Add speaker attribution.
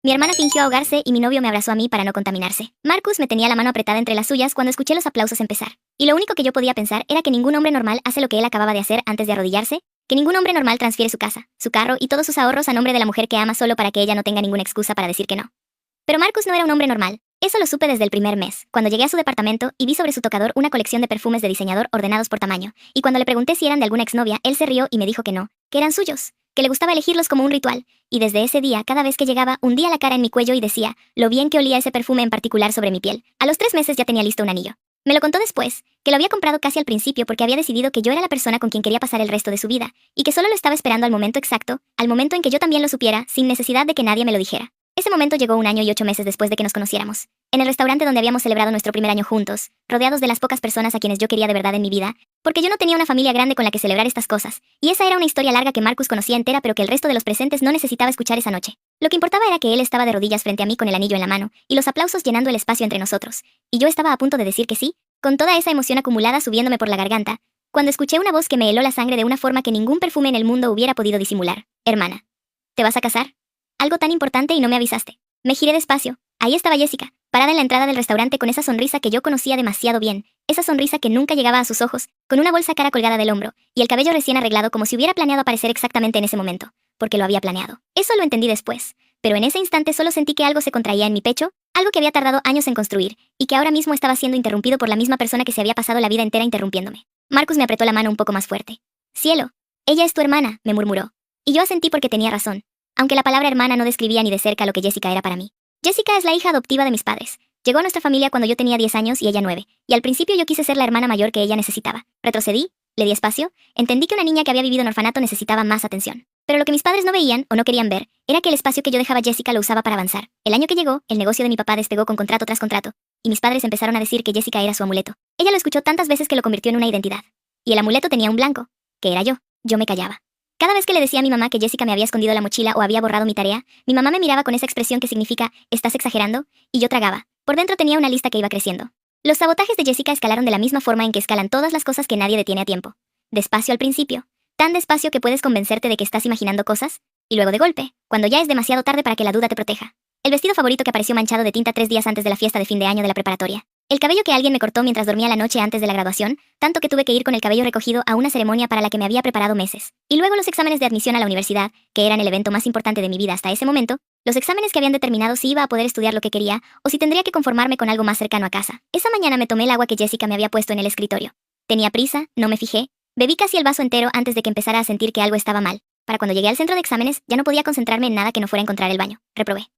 Speaker 1: Mi hermana fingió ahogarse y mi novio me abrazó a mí para no contaminarse. Marcus me tenía la mano apretada entre las suyas cuando escuché los aplausos empezar. Y lo único que yo podía pensar era que ningún hombre normal hace lo que él acababa de hacer antes de arrodillarse, que ningún hombre normal transfiere su casa, su carro y todos sus ahorros a nombre de la mujer que ama solo para que ella no tenga ninguna excusa para decir que no. Pero Marcus no era un hombre normal. Eso lo supe desde el primer mes, cuando llegué a su departamento y vi sobre su tocador una colección de perfumes de diseñador ordenados por tamaño, y cuando le pregunté si eran de alguna exnovia, él se rió y me dijo que no, que eran suyos, que le gustaba elegirlos como un ritual, y desde ese día, cada vez que llegaba, hundía la cara en mi cuello y decía, lo bien que olía ese perfume en particular sobre mi piel. A los 3 meses ya tenía listo un anillo. Me lo contó después, que lo había comprado casi al principio porque había decidido que yo era la persona con quien quería pasar el resto de su vida, y que solo lo estaba esperando al momento exacto, al momento en que yo también lo supiera, sin necesidad de que nadie me lo dijera. Ese momento llegó 1 año y 8 meses después de que nos conociéramos. En el restaurante donde habíamos celebrado nuestro primer año juntos, rodeados de las pocas personas a quienes yo quería de verdad en mi vida, porque yo no tenía una familia grande con la que celebrar estas cosas, y esa era una historia larga que Marcus conocía entera pero que el resto de los presentes no necesitaba escuchar esa noche. Lo que importaba era que él estaba de rodillas frente a mí con el anillo en la mano, y los aplausos llenando el espacio entre nosotros, y yo estaba a punto de decir que sí, con toda esa emoción acumulada subiéndome por la garganta, cuando escuché una voz que me heló la sangre de una forma que ningún perfume en el mundo hubiera podido disimular. Hermana, ¿te vas a casar? Algo tan importante y no me avisaste. Me giré despacio. Ahí estaba Jessica, parada en la entrada del restaurante con esa sonrisa que yo conocía demasiado bien, esa sonrisa que nunca llegaba a sus ojos, con una bolsa cara colgada del hombro, y el cabello recién arreglado como si hubiera planeado aparecer exactamente en ese momento, porque lo había planeado. Eso lo entendí después, pero en ese instante solo sentí que algo se contraía en mi pecho, algo que había tardado años en construir, y que ahora mismo estaba siendo interrumpido por la misma persona que se había pasado la vida entera interrumpiéndome. Marcus me apretó la mano un poco más fuerte. Cielo, ella es tu hermana, me murmuró. Y yo asentí porque tenía razón, aunque la palabra hermana no describía ni de cerca lo que Jessica era para mí. Jessica es la hija adoptiva de mis padres. Llegó a nuestra familia cuando yo tenía 10 años y ella 9, y al principio yo quise ser la hermana mayor que ella necesitaba. Retrocedí, le di espacio, entendí que una niña que había vivido en orfanato necesitaba más atención. Pero lo que mis padres no veían, o no querían ver, era que el espacio que yo dejaba a Jessica lo usaba para avanzar. El año que llegó, el negocio de mi papá despegó con contrato tras contrato, y mis padres empezaron a decir que Jessica era su amuleto. Ella lo escuchó tantas veces que lo convirtió en una identidad. Y el amuleto tenía un blanco, que era yo. Yo me callaba. Cada vez que le decía a mi mamá que Jessica me había escondido la mochila o había borrado mi tarea, mi mamá me miraba con esa expresión que significa, ¿estás exagerando? Y yo tragaba. Por dentro tenía una lista que iba creciendo. Los sabotajes de Jessica escalaron de la misma forma en que escalan todas las cosas que nadie detiene a tiempo. Despacio al principio. Tan despacio que puedes convencerte de que estás imaginando cosas, y luego de golpe, cuando ya es demasiado tarde para que la duda te proteja. El vestido favorito que apareció manchado de tinta 3 días antes de la fiesta de fin de año de la preparatoria. El cabello que alguien me cortó mientras dormía la noche antes de la graduación, tanto que tuve que ir con el cabello recogido a una ceremonia para la que me había preparado meses. Y luego los exámenes de admisión a la universidad, que eran el evento más importante de mi vida hasta ese momento, los exámenes que habían determinado si iba a poder estudiar lo que quería o si tendría que conformarme con algo más cercano a casa. Esa mañana me tomé el agua que Jessica me había puesto en el escritorio. Tenía prisa, no me fijé, bebí casi el vaso entero antes de que empezara a sentir que algo estaba mal. Para cuando llegué al centro de exámenes, ya no podía concentrarme en nada que no fuera encontrar el baño. Reprobé.